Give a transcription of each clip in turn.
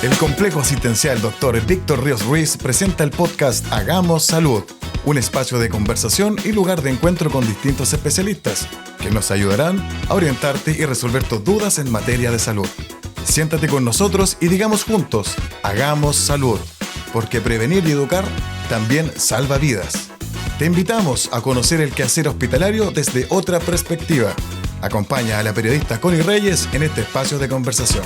El Complejo Asistencial Dr. Víctor Ríos Ruiz presenta el podcast Hagamos Salud, un espacio de conversación y lugar de encuentro con distintos especialistas que nos ayudarán a orientarte y resolver tus dudas en materia de salud. Siéntate con nosotros y digamos juntos, Hagamos Salud, porque prevenir y educar también salva vidas. Te invitamos a conocer el quehacer hospitalario desde otra perspectiva. Acompaña a la periodista Connie Reyes en este espacio de conversación.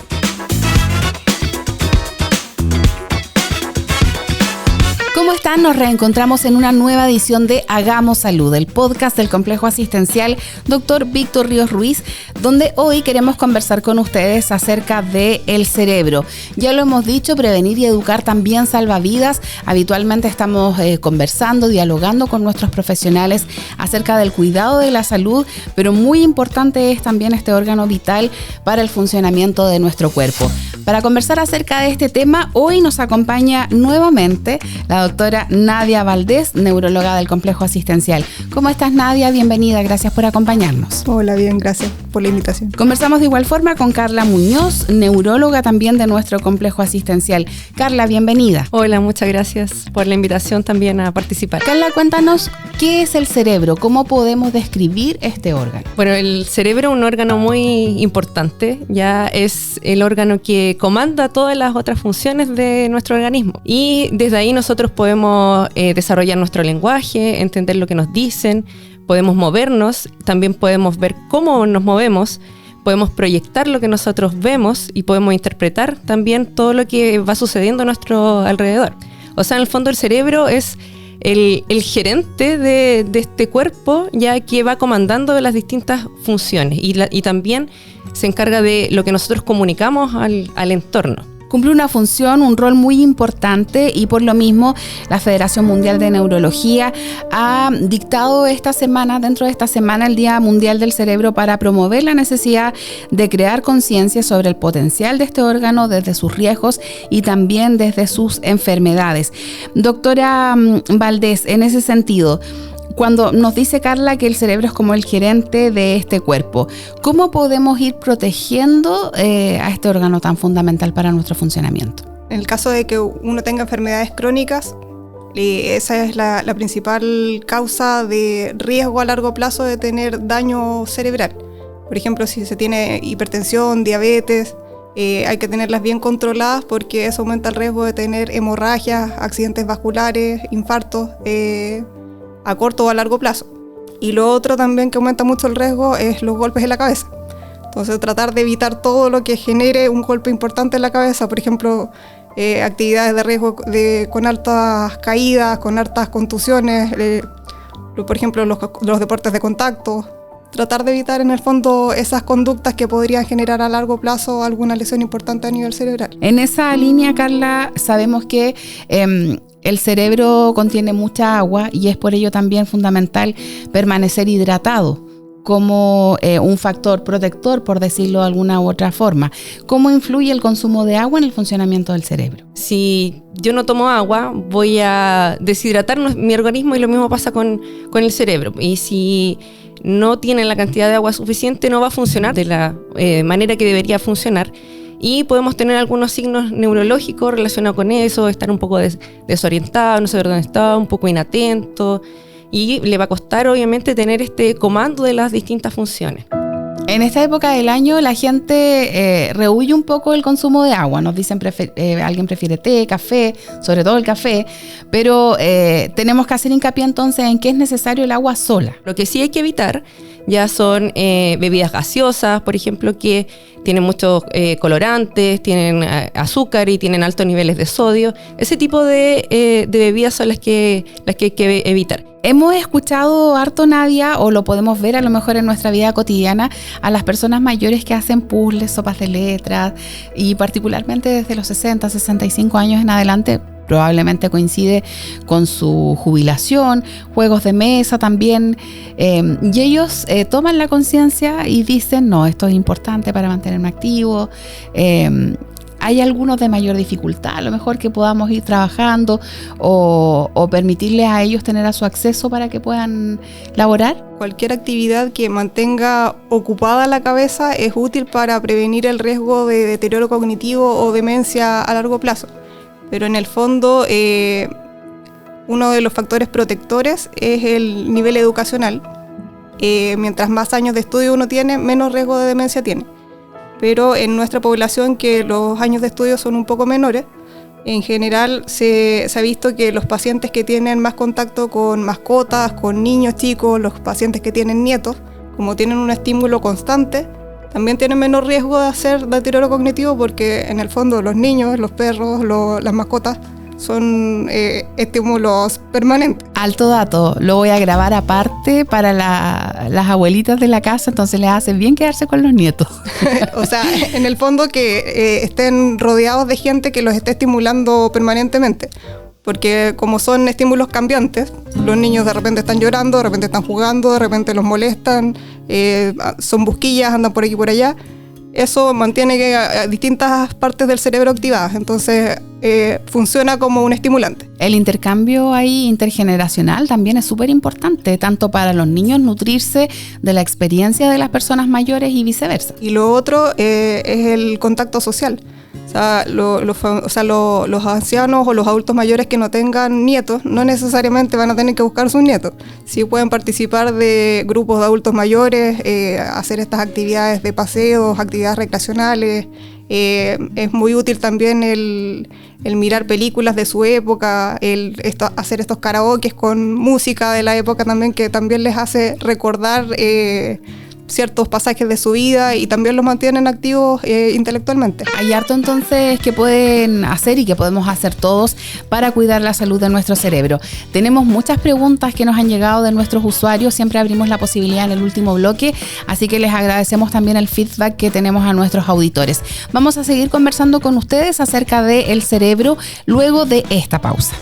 ¿Cómo están? Nos reencontramos en una nueva edición de Hagamos Salud, el podcast del Complejo Asistencial Dr. Víctor Ríos Ruiz, donde hoy queremos conversar con ustedes acerca del cerebro. Ya lo hemos dicho, prevenir y educar también salva vidas. Habitualmente estamos conversando, dialogando con nuestros profesionales acerca del cuidado de la salud, pero muy importante es también este órgano vital para el funcionamiento de nuestro cuerpo. Para conversar acerca de este tema, hoy nos acompaña nuevamente la doctora Nadia Valdés, neuróloga del Complejo Asistencial. ¿Cómo estás, Nadia? Bienvenida, gracias por acompañarnos. Hola, bien, gracias por la invitación. Conversamos de igual forma con Carla Muñoz, neuróloga también de nuestro Complejo Asistencial. Carla, bienvenida. Hola, muchas gracias por la invitación también a participar. Carla, cuéntanos, ¿qué es el cerebro? ¿Cómo podemos describir este órgano? Bueno, el cerebro es un órgano muy importante, ya es el órgano que comanda todas las otras funciones de nuestro organismo. Y desde ahí nosotros podemos desarrollar nuestro lenguaje, entender lo que nos dicen, podemos movernos, también podemos ver cómo nos movemos, podemos proyectar lo que nosotros vemos y podemos interpretar también todo lo que va sucediendo a nuestro alrededor. O sea, en el fondo el cerebro es el gerente de este cuerpo, ya que va comandando las distintas funciones y también se encarga de lo que nosotros comunicamos al entorno. Cumple una función, un rol muy importante y por lo mismo la Federación Mundial de Neurología ha dictado dentro de esta semana, el Día Mundial del Cerebro para promover la necesidad de crear conciencia sobre el potencial de este órgano desde sus riesgos y también desde sus enfermedades. Doctora Valdés, en ese sentido, cuando nos dice Carla que el cerebro es como el gerente de este cuerpo, ¿cómo podemos ir protegiendo a este órgano tan fundamental para nuestro funcionamiento? En el caso de que uno tenga enfermedades crónicas, esa es la principal causa de riesgo a largo plazo de tener daño cerebral. Por ejemplo, si se tiene hipertensión, diabetes, hay que tenerlas bien controladas porque eso aumenta el riesgo de tener hemorragias, accidentes vasculares, infartos, a corto o a largo plazo. Y lo otro también que aumenta mucho el riesgo es los golpes en la cabeza. Entonces tratar de evitar todo lo que genere un golpe importante en la cabeza, por ejemplo, actividades de riesgo con altas caídas, con altas contusiones, por ejemplo los deportes de contacto. Tratar de evitar en el fondo esas conductas que podrían generar a largo plazo alguna lesión importante a nivel cerebral. En esa línea, Carla, sabemos que el cerebro contiene mucha agua y es por ello también fundamental permanecer hidratado como un factor protector, por decirlo de alguna u otra forma. ¿Cómo influye el consumo de agua en el funcionamiento del cerebro? Si yo no tomo agua, voy a deshidratar mi organismo y lo mismo pasa con el cerebro. Y si no tiene la cantidad de agua suficiente, no va a funcionar de la manera que debería funcionar. Y podemos tener algunos signos neurológicos relacionados con eso, estar un poco desorientado, no saber dónde está, un poco inatento, y le va a costar obviamente tener este comando de las distintas funciones. En esta época del año la gente rehuye un poco el consumo de agua. Nos dicen alguien prefiere té, café, sobre todo el café, pero tenemos que hacer hincapié entonces en que es necesario el agua sola. Lo que sí hay que evitar ya son bebidas gaseosas, por ejemplo, que tienen muchos colorantes, tienen azúcar y tienen altos niveles de sodio. Ese tipo de bebidas son las que hay que evitar. Hemos escuchado harto, Nadia, o lo podemos ver a lo mejor en nuestra vida cotidiana, a las personas mayores que hacen puzzles, sopas de letras, y particularmente desde los 60, 65 años en adelante, probablemente coincide con su jubilación, juegos de mesa también, y ellos toman la conciencia y dicen, no, esto es importante para mantenerme activo. ¿hay algunos de mayor dificultad? A lo mejor que podamos ir trabajando o permitirles a ellos tener a su acceso para que puedan laborar. Cualquier actividad que mantenga ocupada la cabeza es útil para prevenir el riesgo de deterioro cognitivo o demencia a largo plazo. Pero en el fondo, uno de los factores protectores es el nivel educacional. Mientras más años de estudio uno tiene, menos riesgo de demencia tiene. Pero en nuestra población, que los años de estudio son un poco menores, en general se ha visto que los pacientes que tienen más contacto con mascotas, con niños chicos, los pacientes que tienen nietos, como tienen un estímulo constante, también tienen menos riesgo de hacer deterioro cognitivo, porque en el fondo los niños, los perros, las mascotas son estímulos permanentes. Alto dato, lo voy a grabar aparte para las abuelitas de la casa, entonces les hace bien quedarse con los nietos. O sea, en el fondo que estén rodeados de gente que los esté estimulando permanentemente, porque como son estímulos cambiantes, los niños de repente están llorando, de repente están jugando, de repente los molestan, son busquillas, andan por aquí y por allá. Eso mantiene distintas partes del cerebro activadas, entonces funciona como un estimulante. El intercambio ahí intergeneracional también es súper importante, tanto para los niños nutrirse de la experiencia de las personas mayores y viceversa. Y lo otro es el contacto social. O sea, los ancianos o los adultos mayores que no tengan nietos no necesariamente van a tener que buscar sus nietos. Sí pueden participar de grupos de adultos mayores, hacer estas actividades de paseos, actividades recreacionales. Es muy útil también el mirar películas de su época, hacer estos karaokes con música de la época también, que también les hace recordar ciertos pasajes de su vida y también los mantienen activos intelectualmente. Hay harto entonces que pueden hacer y que podemos hacer todos para cuidar la salud de nuestro cerebro. Tenemos muchas preguntas que nos han llegado de nuestros usuarios, siempre abrimos la posibilidad en el último bloque, así que les agradecemos también el feedback que tenemos a nuestros auditores. Vamos a seguir conversando con ustedes acerca del cerebro luego de esta pausa.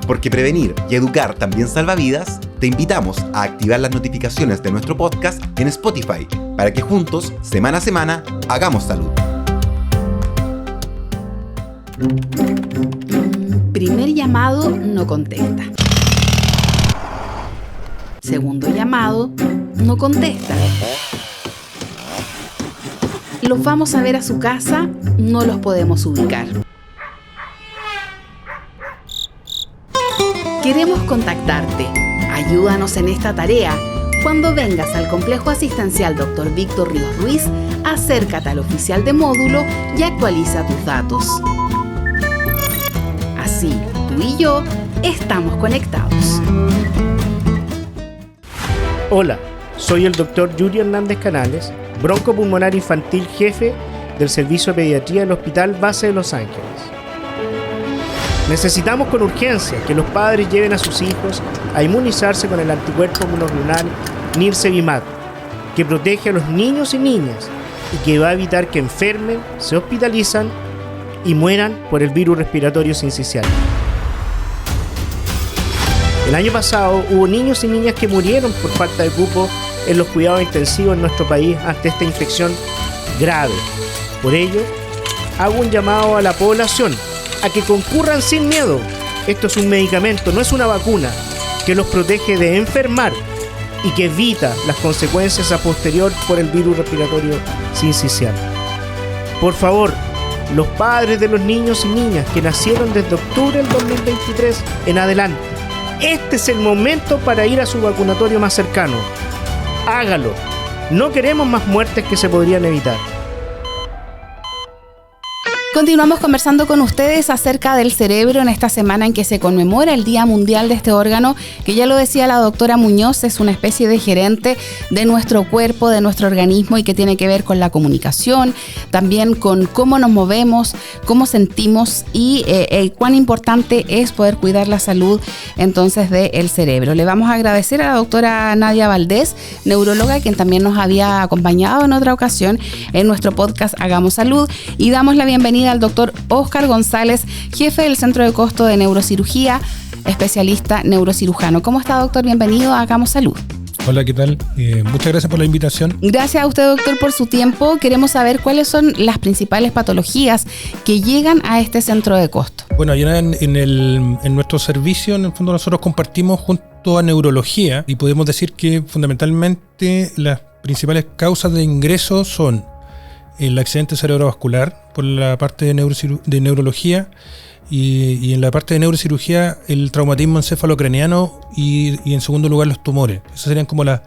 Porque prevenir y educar también salva vidas, te invitamos a activar las notificaciones de nuestro podcast en Spotify para que juntos, semana a semana, hagamos salud. Primer llamado, no contesta. Segundo llamado, no contesta. Los vamos a ver a su casa, no los podemos ubicar. Queremos contactarte. Ayúdanos en esta tarea. Cuando vengas al Complejo Asistencial Dr. Víctor Ríos Ruiz, acércate al oficial de módulo y actualiza tus datos. Así, tú y yo estamos conectados. Hola, soy el Dr. Yuri Hernández Canales, broncopulmonar infantil jefe del Servicio de Pediatría del Hospital Base de Los Ángeles. Necesitamos con urgencia que los padres lleven a sus hijos a inmunizarse con el anticuerpo monoclonal Nirsevimab, que protege a los niños y niñas y que va a evitar que enfermen, se hospitalizan y mueran por el virus respiratorio sincicial. El año pasado hubo niños y niñas que murieron por falta de cupo en los cuidados intensivos en nuestro país ante esta infección grave. Por ello, hago un llamado a la población a que concurran sin miedo. Esto es un medicamento, no es una vacuna, que los protege de enfermar y que evita las consecuencias a posterior por el virus respiratorio sincicial. Por favor, los padres de los niños y niñas que nacieron desde octubre del 2023 en adelante, este es el momento para ir a su vacunatorio más cercano. Hágalo. No queremos más muertes que se podrían evitar. Continuamos conversando con ustedes acerca del cerebro en esta semana en que se conmemora el Día Mundial de este órgano, que ya lo decía la doctora Muñoz, es una especie de gerente de nuestro cuerpo, de nuestro organismo, y que tiene que ver con la comunicación, también con cómo nos movemos, cómo sentimos y cuán importante es poder cuidar la salud entonces del cerebro. Le vamos a agradecer a la doctora Nadia Valdés, neuróloga, quien también nos había acompañado en otra ocasión en nuestro podcast Hagamos Salud, y damos la bienvenida al doctor Óscar González, jefe del Centro de Costo de Neurocirugía, especialista neurocirujano. ¿Cómo está, doctor? Bienvenido a Hagamos Salud. Hola, ¿qué tal? Muchas gracias por la invitación. Gracias a usted, doctor, por su tiempo. Queremos saber cuáles son las principales patologías que llegan a este centro de costo. Bueno, allá en nuestro servicio, en el fondo nosotros compartimos junto a neurología y podemos decir que fundamentalmente las principales causas de ingreso son el accidente cerebrovascular por la parte de neurología y en la parte de neurocirugía el traumatismo encefalocraniano y en segundo lugar los tumores. Esas serían como las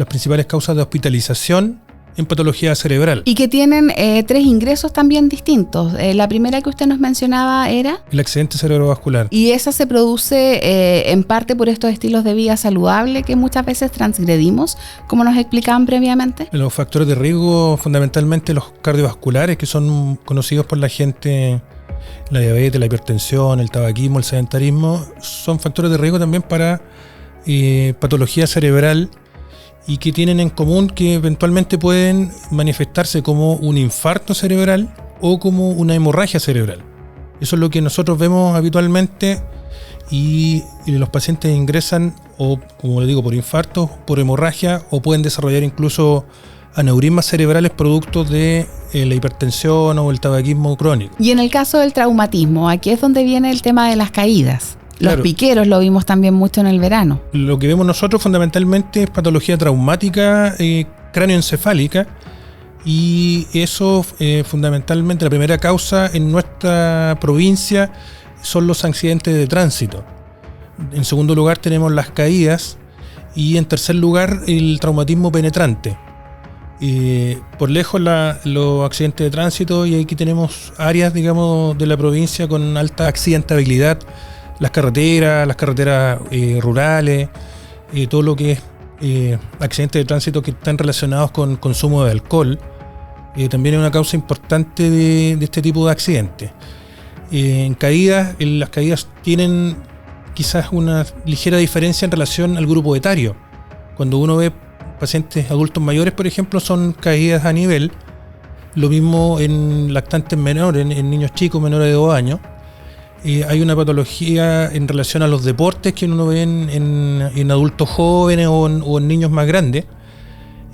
principales causas de hospitalización en patología cerebral. Y que tienen 3 ingresos también distintos. La primera que usted nos mencionaba era el accidente cerebrovascular. Y esa se produce en parte por estos estilos de vida saludable que muchas veces transgredimos, como nos explicaban previamente. Los factores de riesgo, fundamentalmente los cardiovasculares, que son conocidos por la gente, la diabetes, la hipertensión, el tabaquismo, el sedentarismo, son factores de riesgo también para patología cerebral y que tienen en común que eventualmente pueden manifestarse como un infarto cerebral o como una hemorragia cerebral. Eso es lo que nosotros vemos habitualmente y los pacientes ingresan o, como le digo, por infarto, por hemorragia o pueden desarrollar incluso aneurismas cerebrales producto de la hipertensión o el tabaquismo crónico. Y en el caso del traumatismo, aquí es donde viene el tema de las caídas. Los piqueros lo vimos también mucho en el verano. Lo que vemos nosotros fundamentalmente es patología traumática cráneoencefálica y eso fundamentalmente la primera causa en nuestra provincia son los accidentes de tránsito. En segundo lugar tenemos las caídas y en tercer lugar el traumatismo penetrante. Por lejos los accidentes de tránsito y aquí tenemos áreas, digamos, de la provincia con alta accidentabilidad. Las carreteras rurales, todo lo que es accidentes de tránsito que están relacionados con consumo de alcohol, también es una causa importante de este tipo de accidentes. Las caídas tienen quizás una ligera diferencia en relación al grupo etario. Cuando uno ve pacientes adultos mayores, por ejemplo, son caídas a nivel, lo mismo en lactantes menores, en niños chicos menores de 2 años. Hay una patología en relación a los deportes que uno ve en adultos jóvenes o en niños más grandes.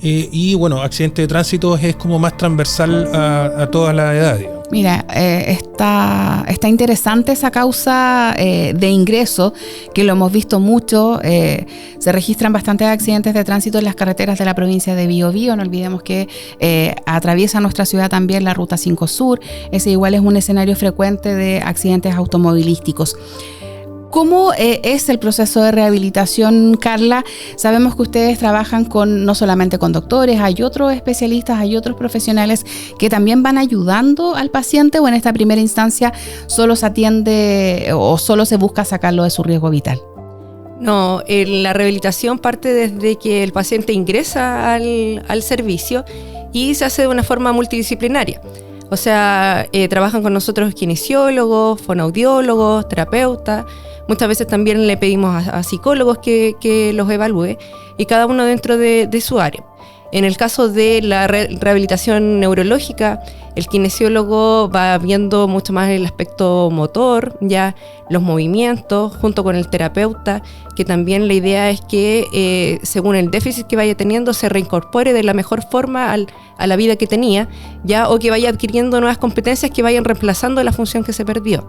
Y bueno, accidente de tránsito es como más transversal a todas las edades. Mira, está interesante esa causa de ingreso, que lo hemos visto mucho. Se registran bastantes accidentes de tránsito en las carreteras de la provincia de Biobío. No olvidemos que atraviesa nuestra ciudad también la Ruta 5 Sur. Ese igual es un escenario frecuente de accidentes automovilísticos. ¿Cómo es el proceso de rehabilitación, Carla? Sabemos que ustedes trabajan no solamente con doctores, hay otros especialistas, hay otros profesionales que también van ayudando al paciente, o en esta primera instancia solo se atiende o solo se busca sacarlo de su riesgo vital. No, la rehabilitación parte desde que el paciente ingresa al servicio y se hace de una forma multidisciplinaria. O sea, trabajan con nosotros kinesiólogos, fonoaudiólogos, terapeutas. Muchas veces también le pedimos a psicólogos que los evalúe, y cada uno dentro de su área. En el caso de la rehabilitación neurológica, el kinesiólogo va viendo mucho más el aspecto motor, ya los movimientos, junto con el terapeuta, que también la idea es que según el déficit que vaya teniendo se reincorpore de la mejor forma a la vida que tenía, ya, o que vaya adquiriendo nuevas competencias que vayan reemplazando la función que se perdió.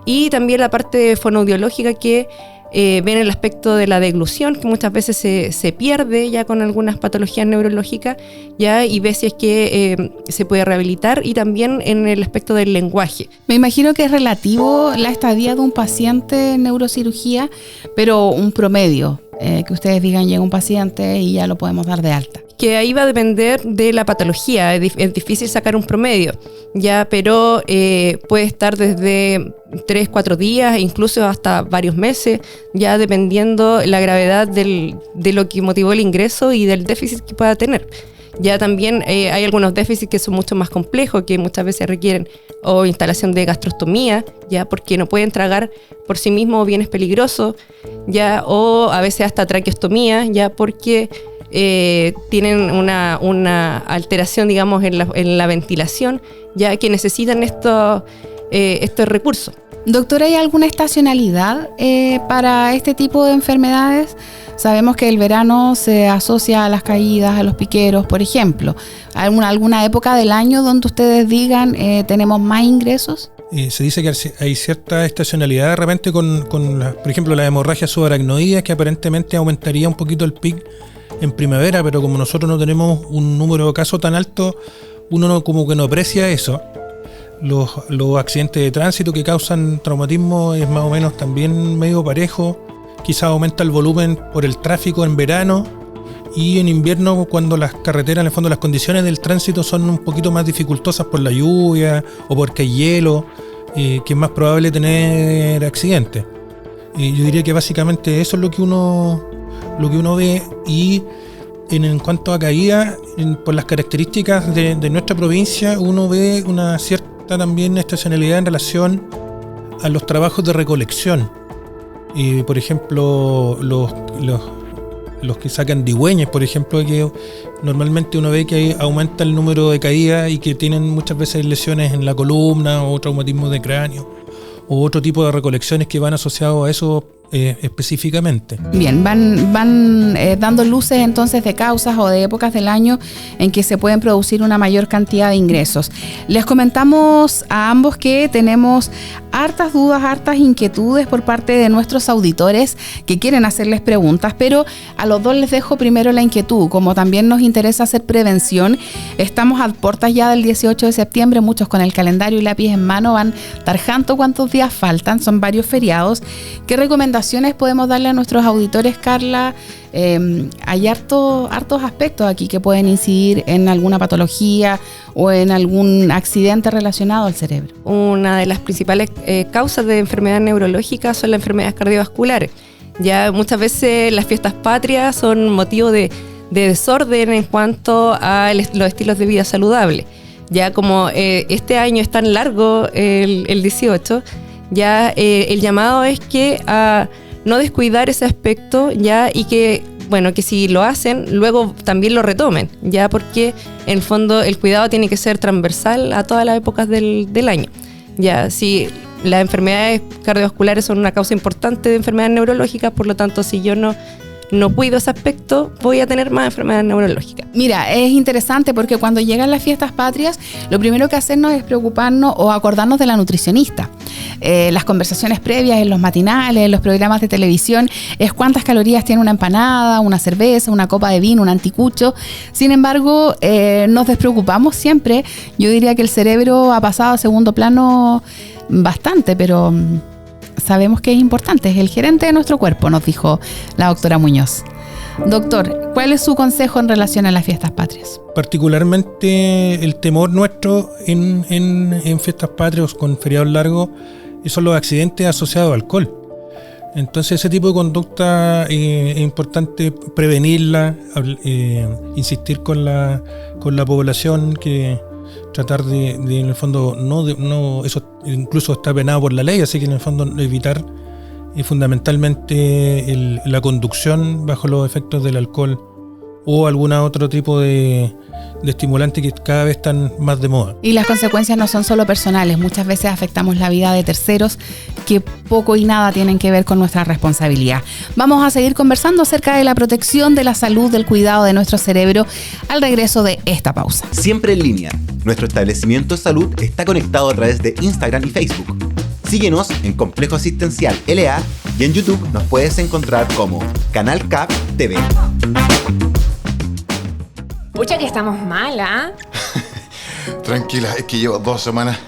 Y también la parte fonoaudiológica que ven el aspecto de la deglución, que muchas veces se pierde ya con algunas patologías neurológicas, ya, y ve si es que se puede rehabilitar, y también en el aspecto del lenguaje. Me imagino que es relativo la estadía de un paciente en neurocirugía, pero un promedio, que ustedes digan llega un paciente y ya lo podemos dar de alta. Que ahí va a depender de la patología, es difícil sacar un promedio, ya, pero puede estar desde 3-4 días, incluso hasta varios meses, ya dependiendo la gravedad de lo que motivó el ingreso y del déficit que pueda tener. Ya también hay algunos déficits que son mucho más complejos, que muchas veces requieren o instalación de gastrostomía, ya, porque no pueden tragar por sí mismos, bienes peligrosos, ya, o a veces hasta traqueostomía, ya, porque tienen una alteración, digamos, en la ventilación, ya, que necesitan estos recursos. Doctora, ¿hay alguna estacionalidad para este tipo de enfermedades? sabemos que el verano se asocia a las caídas, a los piqueros, por ejemplo. ¿Alguna época del año donde ustedes digan tenemos más ingresos? Se dice que hay cierta estacionalidad de repente con por ejemplo, la hemorragia subaracnoidea, que aparentemente aumentaría un poquito el pic en primavera, pero como nosotros no tenemos un número de casos tan alto, uno como que no aprecia eso. Los accidentes de tránsito que causan traumatismo es más o menos también medio parejo. Quizás aumenta el volumen por el tráfico en verano, y en invierno, cuando las carreteras, en el fondo las condiciones del tránsito son un poquito más dificultosas por la lluvia o porque hay hielo, que es más probable tener accidentes. Yo diría que básicamente eso es lo que uno ve. Y en cuanto a caída, por las características de nuestra provincia, uno ve una cierta también estacionalidad en relación a los trabajos de recolección. Por ejemplo, los que sacan digüeñas, por ejemplo, que normalmente uno ve que aumenta el número de caídas y que tienen muchas veces lesiones en la columna o traumatismo de cráneo o otro tipo de recolecciones que van asociados a eso específicamente. Bien, van dando luces entonces de causas o de épocas del año en que se pueden producir una mayor cantidad de ingresos. Les comentamos a ambos que tenemos hartas dudas, hartas inquietudes por parte de nuestros auditores que quieren hacerles preguntas, pero a los dos les dejo primero la inquietud. Como también nos interesa hacer prevención, estamos a puertas ya del 18 de septiembre, muchos con el calendario y lápiz en mano van tarjando cuántos días faltan, son varios feriados. ¿Qué recomendaciones podemos darle a nuestros auditores, Carla? Hay hartos aspectos aquí que pueden incidir en alguna patología o en algún accidente relacionado al cerebro. Una de las principales causas de enfermedades neurológicas son las enfermedades cardiovasculares. Ya muchas veces las fiestas patrias son motivo de desorden en cuanto a los estilos de vida saludables. Ya como este año es tan largo, el 18, ya el llamado es que a no descuidar ese aspecto, ya, y que si lo hacen, luego también lo retomen, ya, porque en el fondo el cuidado tiene que ser transversal a todas las épocas del año. Ya, si las enfermedades cardiovasculares son una causa importante de enfermedades neurológicas, por lo tanto, si yo no cuido ese aspecto, voy a tener más enfermedades neurológicas. Mira, es interesante porque cuando llegan las fiestas patrias, lo primero que hacernos es preocuparnos o acordarnos de la nutricionista. Las conversaciones previas en los matinales, en los programas de televisión, es cuántas calorías tiene una empanada, una cerveza, una copa de vino, un anticucho. Sin embargo, nos despreocupamos siempre. Yo diría que el cerebro ha pasado a segundo plano bastante, pero sabemos que es importante, es el gerente de nuestro cuerpo, nos dijo la doctora Muñoz. Doctor, ¿cuál es su consejo en relación a las fiestas patrias? Particularmente el temor nuestro en fiestas patrias con feriados largos son los accidentes asociados al alcohol. Entonces ese tipo de conducta es importante prevenirla, insistir con la población, que tratar de en el fondo no eso incluso está penado por la ley, así que en el fondo evitar fundamentalmente la conducción bajo los efectos del alcohol o algún otro tipo de estimulante que cada vez están más de moda. Y las consecuencias no son solo personales, muchas veces afectamos la vida de terceros que poco y nada tienen que ver con nuestra responsabilidad. Vamos a seguir conversando acerca de la protección de la salud, del cuidado de nuestro cerebro al regreso de esta pausa. Siempre en línea. Nuestro establecimiento de salud está conectado a través de Instagram y Facebook. Síguenos en Complejo Asistencial LA y en YouTube nos puedes encontrar como Canal CAP TV. Pucha que estamos mal, ¿ah? Tranquila, es que llevo 2 semanas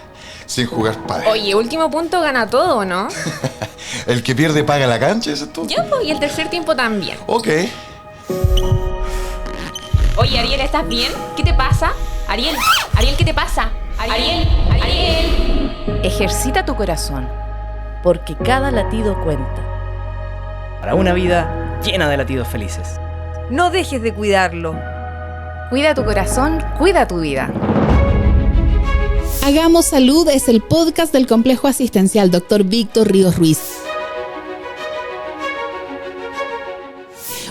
sin jugar pádel. Oye, último punto gana todo, ¿no? El que pierde paga la cancha, ¿ese es tú? Ya, pues, y el tercer tiempo también. Ok. Oye, Ariel, ¿estás bien? ¿Qué te pasa? Ariel, ¿qué te pasa? Ariel. Ejercita tu corazón, porque cada latido cuenta. Para una vida llena de latidos felices. No dejes de cuidarlo. Cuida tu corazón, cuida tu vida. Hagamos Salud es el podcast del Complejo Asistencial Dr. Víctor Ríos Ruiz.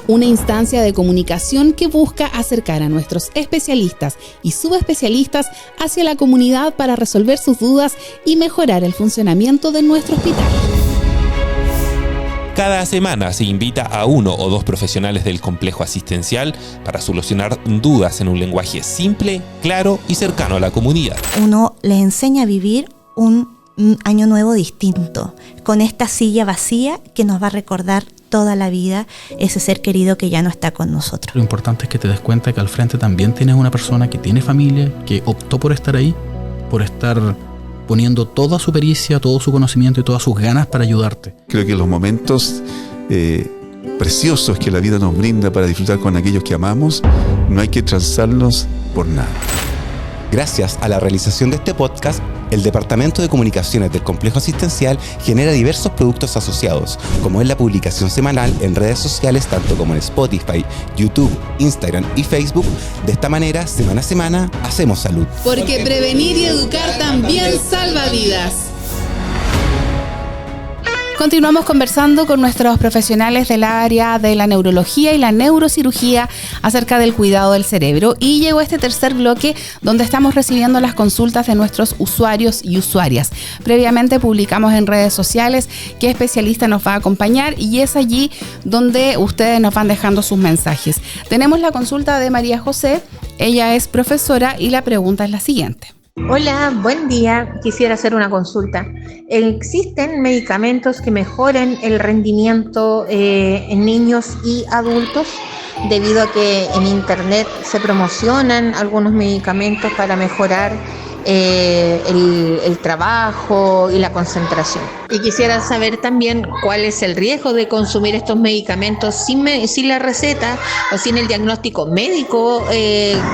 Una instancia de comunicación que busca acercar a nuestros especialistas y subespecialistas hacia la comunidad para resolver sus dudas y mejorar el funcionamiento de nuestro hospital. Cada semana se invita a 1 o 2 profesionales del complejo asistencial para solucionar dudas en un lenguaje simple, claro y cercano a la comunidad. Uno les enseña a vivir un año nuevo distinto, con esta silla vacía que nos va a recordar toda la vida ese ser querido que ya no está con nosotros. Lo importante es que te des cuenta que al frente también tienes una persona que tiene familia, que optó por estar ahí, por estar poniendo toda su pericia, todo su conocimiento y todas sus ganas para ayudarte. Creo que los momentos preciosos que la vida nos brinda para disfrutar con aquellos que amamos, no hay que transarlos por nada. Gracias a la realización de este podcast, el Departamento de Comunicaciones del Complejo Asistencial genera diversos productos asociados, como es la publicación semanal en redes sociales, tanto como en Spotify, YouTube, Instagram y Facebook. De esta manera, semana a semana, hacemos salud. Porque prevenir y educar también salva vidas. Continuamos conversando con nuestros profesionales del área de la neurología y la neurocirugía acerca del cuidado del cerebro, y llegó este tercer bloque donde estamos recibiendo las consultas de nuestros usuarios y usuarias. Previamente publicamos en redes sociales qué especialista nos va a acompañar y es allí donde ustedes nos van dejando sus mensajes. Tenemos la consulta de María José, ella es profesora y la pregunta es la siguiente. Hola, buen día. Quisiera hacer una consulta. ¿Existen medicamentos que mejoren el rendimiento en niños y adultos? Debido a que en internet se promocionan algunos medicamentos para mejorar el trabajo y la concentración. Y quisiera saber también cuál es el riesgo de consumir estos medicamentos sin la receta o sin el diagnóstico médico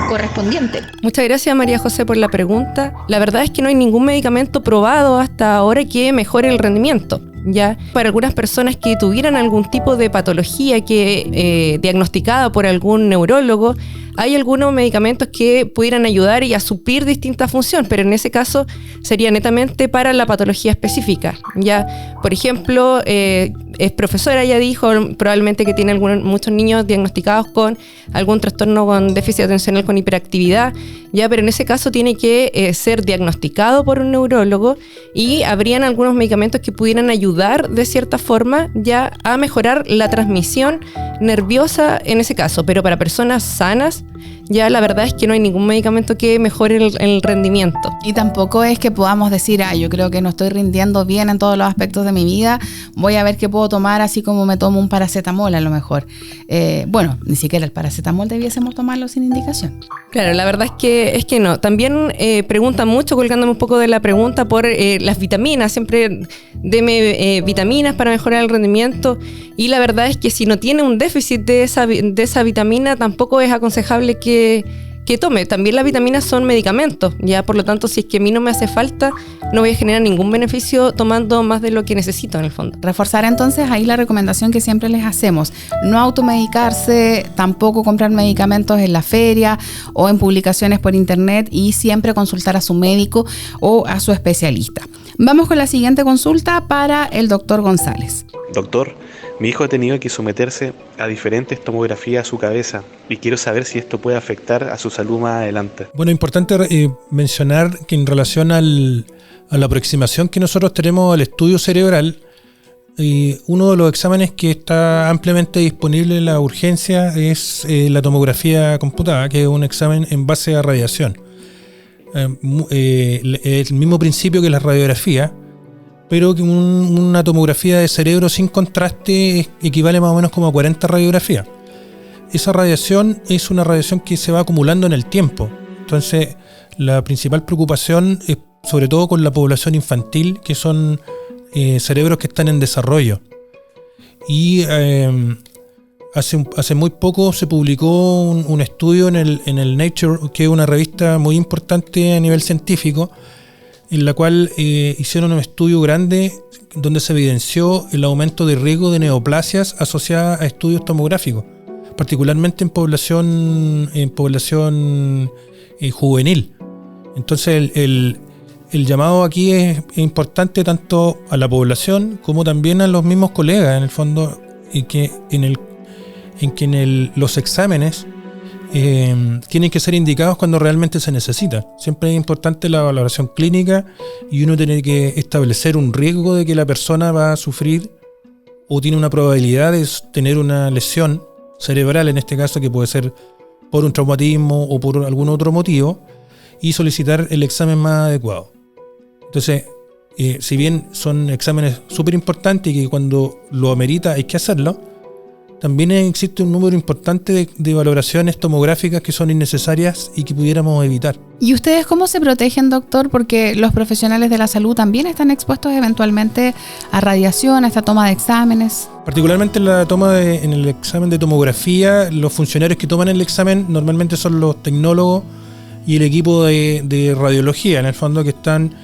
correspondiente. Muchas gracias, María José, por la pregunta. La verdad es que no hay ningún medicamento probado hasta ahora que mejore el rendimiento. Ya para algunas personas que tuvieran algún tipo de patología que diagnosticada por algún neurólogo, hay algunos medicamentos que pudieran ayudar y a suplir distintas funciones, pero en ese caso sería netamente para la patología específica. Ya, por ejemplo, es profesora, ya dijo probablemente que tiene muchos niños diagnosticados con algún trastorno con déficit atencional con hiperactividad, ya, pero en ese caso tiene que ser diagnosticado por un neurólogo y habrían algunos medicamentos que pudieran ayudar de cierta forma ya a mejorar la transmisión nerviosa en ese caso, pero para personas sanas ya la verdad es que no hay ningún medicamento que mejore el rendimiento. Y tampoco es que podamos decir, yo creo que no estoy rindiendo bien en todos los aspectos de mi vida, voy a ver qué puedo tomar así como me tomo un paracetamol a lo mejor. Bueno, ni siquiera el paracetamol debiésemos tomarlo sin indicación. Claro, la verdad es que no. También preguntan mucho, colgándome un poco de la pregunta, por las vitaminas. Siempre deme vitaminas para mejorar el rendimiento. Y la verdad es que si no tiene un déficit de esa vitamina, tampoco es aconsejable que tome. También las vitaminas son medicamentos, ya, por lo tanto, si es que a mí no me hace falta, no voy a generar ningún beneficio tomando más de lo que necesito en el fondo. Reforzar entonces ahí la recomendación que siempre les hacemos: no automedicarse, tampoco comprar medicamentos en la feria o en publicaciones por internet, y siempre consultar a su médico o a su especialista. Vamos con la siguiente consulta para el doctor González. Doctor, mi hijo ha tenido que someterse a diferentes tomografías a su cabeza y quiero saber si esto puede afectar a su salud más adelante. Bueno, importante mencionar que en relación a la aproximación que nosotros tenemos al estudio cerebral, uno de los exámenes que está ampliamente disponible en la urgencia es la tomografía computada, que es un examen en base a radiación. El mismo principio que la radiografía, pero que una tomografía de cerebro sin contraste equivale más o menos como a 40 radiografías. Esa radiación es una radiación que se va acumulando en el tiempo. Entonces, la principal preocupación es sobre todo con la población infantil, que son cerebros que están en desarrollo. Y hace muy poco se publicó un estudio en el Nature, que es una revista muy importante a nivel científico, en la cual hicieron un estudio grande donde se evidenció el aumento de riesgo de neoplasias asociadas a estudios tomográficos, particularmente en población juvenil. Entonces el llamado aquí es importante tanto a la población como también a los mismos colegas, en el fondo, los exámenes tienen que ser indicados cuando realmente se necesita. Siempre es importante la valoración clínica y uno tiene que establecer un riesgo de que la persona va a sufrir o tiene una probabilidad de tener una lesión cerebral, en este caso, que puede ser por un traumatismo o por algún otro motivo, y solicitar el examen más adecuado. Entonces, si bien son exámenes súper importantes y que cuando lo amerita hay que hacerlo, también existe un número importante de valoraciones tomográficas que son innecesarias y que pudiéramos evitar. ¿Y ustedes cómo se protegen, doctor? Porque los profesionales de la salud también están expuestos eventualmente a radiación, a esta toma de exámenes. Particularmente en la en el examen de tomografía, los funcionarios que toman el examen normalmente son los tecnólogos y el equipo de radiología, en el fondo, que están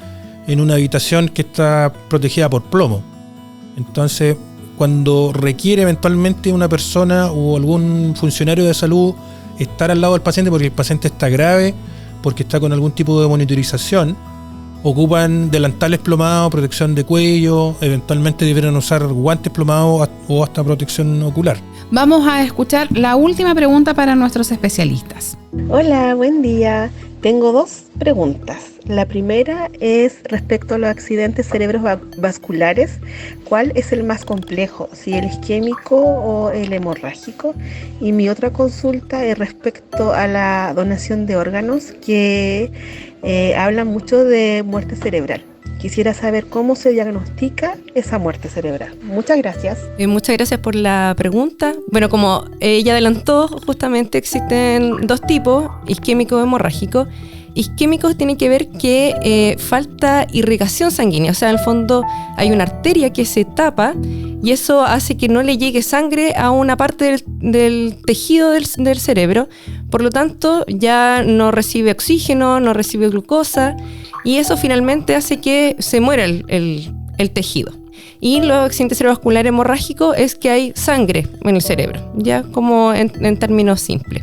en una habitación que está protegida por plomo. Entonces, cuando requiere eventualmente una persona o algún funcionario de salud estar al lado del paciente porque el paciente está grave, porque está con algún tipo de monitorización, ocupan delantales plomados, protección de cuello, eventualmente deberán usar guantes plomados o hasta protección ocular. Vamos a escuchar la última pregunta para nuestros especialistas. Hola, buen día. Tengo 2 preguntas. La primera es respecto a los accidentes cerebrovasculares. ¿Cuál es el más complejo? ¿Si el isquémico o el hemorrágico? Y mi otra consulta es respecto a la donación de órganos, que habla mucho de muerte cerebral. Quisiera saber cómo se diagnostica esa muerte cerebral. Muchas gracias. Muchas gracias por la pregunta. Bueno, como ella adelantó, justamente existen 2 tipos, isquémico y hemorrágico. Isquémicos tiene que ver que falta irrigación sanguínea, o sea, en el fondo hay una arteria que se tapa y eso hace que no le llegue sangre a una parte del tejido del cerebro, por lo tanto ya no recibe oxígeno, no recibe glucosa y eso finalmente hace que se muera el tejido. Y los accidentes cerebrovasculares hemorrágicos es que hay sangre en el cerebro, ya como en términos simples.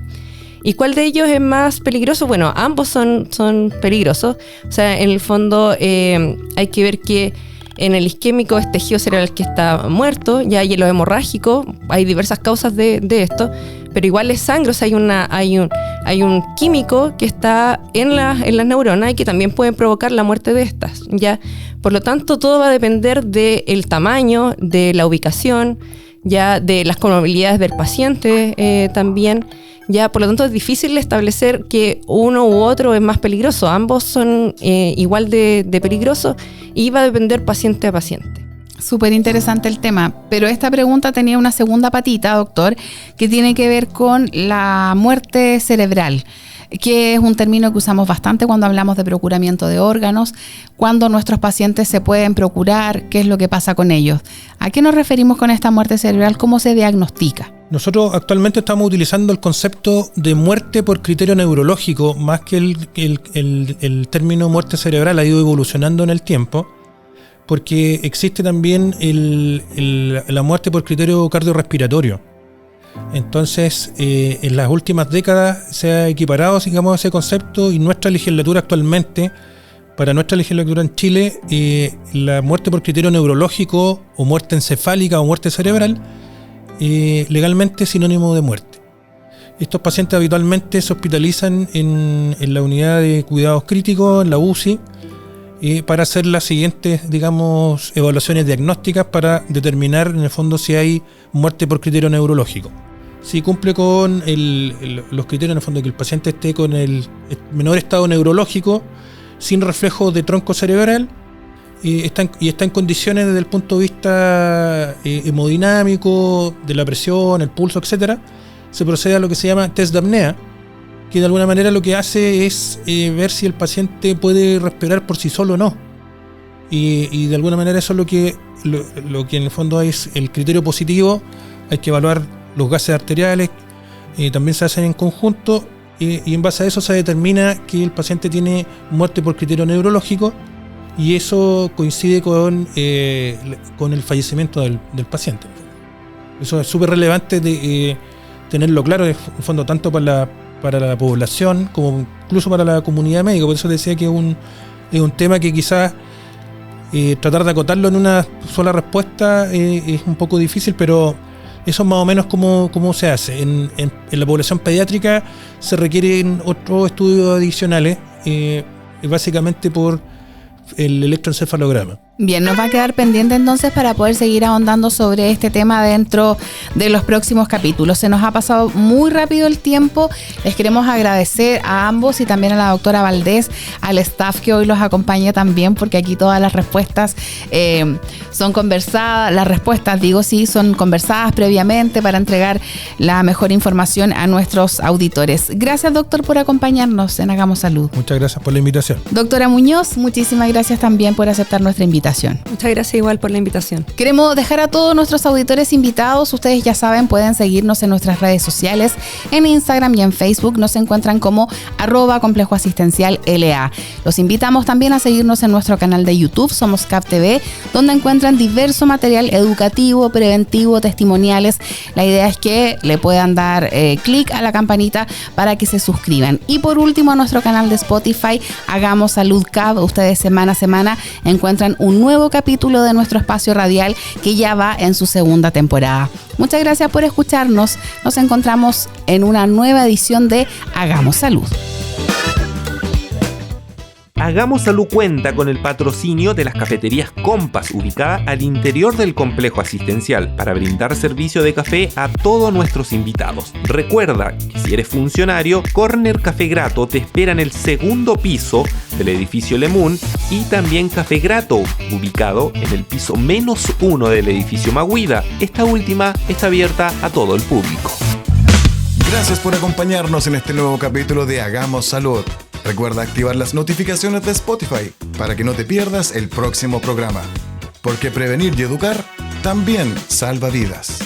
¿Y cuál de ellos es más peligroso? Bueno, ambos son peligrosos. O sea, en el fondo hay que ver que en el isquémico es tejido cerebral que está muerto, ya y en los hemorrágicos hay diversas causas de esto, pero igual es sangre, o sea, hay un químico que está en las neuronas y que también pueden provocar la muerte de estas, ¿ya? Por lo tanto, todo va a depender del tamaño, de la ubicación, ya de las comorbilidades del paciente también. Ya, por lo tanto, es difícil establecer que uno u otro es más peligroso. Ambos son igual de peligrosos y va a depender paciente a paciente. Súper interesante el tema, pero esta pregunta tenía una segunda patita, doctor, que tiene que ver con la muerte cerebral, que es un término que usamos bastante cuando hablamos de procuramiento de órganos, cuando nuestros pacientes se pueden procurar, qué es lo que pasa con ellos. ¿A qué nos referimos con esta muerte cerebral? ¿Cómo se diagnostica? Nosotros actualmente estamos utilizando el concepto de muerte por criterio neurológico, más que el término muerte cerebral ha ido evolucionando en el tiempo, porque existe también la muerte por criterio cardiorrespiratorio. Entonces, en las últimas décadas se ha equiparado, digamos, ese concepto, y nuestra legislatura actualmente, para nuestra legislatura en Chile, la muerte por criterio neurológico o muerte encefálica o muerte cerebral, legalmente es sinónimo de muerte. Estos pacientes habitualmente se hospitalizan en la unidad de cuidados críticos, en la UCI, para hacer las siguientes, digamos, evaluaciones diagnósticas para determinar en el fondo si hay muerte por criterio neurológico. Si cumple con los criterios en el fondo, que el paciente esté con el menor estado neurológico, sin reflejo de tronco cerebral, está en condiciones desde el punto de vista hemodinámico, de la presión, el pulso, etcétera, se procede a lo que se llama test de apnea, que de alguna manera lo que hace es ver si el paciente puede respirar por sí solo o no. Y de alguna manera eso es lo que en el fondo es el criterio positivo. Hay que evaluar los gases arteriales, también se hacen en conjunto, y en base a eso se determina que el paciente tiene muerte por criterio neurológico, y eso coincide con el fallecimiento del paciente. Eso es súper relevante de tenerlo claro, en el fondo, tanto para la población como incluso para la comunidad médica. Por eso decía que es un tema que quizás tratar de acotarlo en una sola respuesta es un poco difícil, pero eso es más o menos cómo se hace. En la población pediátrica se requieren otros estudios adicionales, básicamente por el electroencefalograma. Bien, nos va a quedar pendiente entonces para poder seguir ahondando sobre este tema dentro de los próximos capítulos. Se nos ha pasado muy rápido el tiempo. Les queremos agradecer a ambos y también a la doctora Valdés, al staff que hoy los acompaña también, porque aquí todas las respuestas son conversadas. Las respuestas, son conversadas previamente para entregar la mejor información a nuestros auditores. Gracias, doctor, por acompañarnos en Hagamos Salud. Muchas gracias por la invitación. Doctora Muñoz, muchísimas gracias también por aceptar nuestra invitación. Muchas gracias igual por la invitación. Queremos dejar a todos nuestros auditores invitados. Ustedes ya saben, pueden seguirnos en nuestras redes sociales. En Instagram y en Facebook nos encuentran como @complejoasistencial.la. Los invitamos también a seguirnos en nuestro canal de YouTube, Somos CAP TV, donde encuentran diverso material educativo, preventivo, testimoniales. La idea es que le puedan dar clic a la campanita para que se suscriban. Y por último, a nuestro canal de Spotify, Hagamos Salud CAP. Ustedes semana a semana encuentran un nuevo capítulo de nuestro espacio radial que ya va en su segunda temporada. Muchas gracias por escucharnos. Nos encontramos en una nueva edición de Hagamos Salud. Hagamos Salud cuenta con el patrocinio de las cafeterías Compass, ubicada al interior del complejo asistencial, para brindar servicio de café a todos nuestros invitados. Recuerda que si eres funcionario, Corner Café Grato te espera en el segundo piso del edificio Lemun, y también Café Grato, ubicado en el piso -1 del edificio Maguida. Esta última está abierta a todo el público. Gracias por acompañarnos en este nuevo capítulo de Hagamos Salud. Recuerda activar las notificaciones de Spotify para que no te pierdas el próximo programa. Porque prevenir y educar también salva vidas.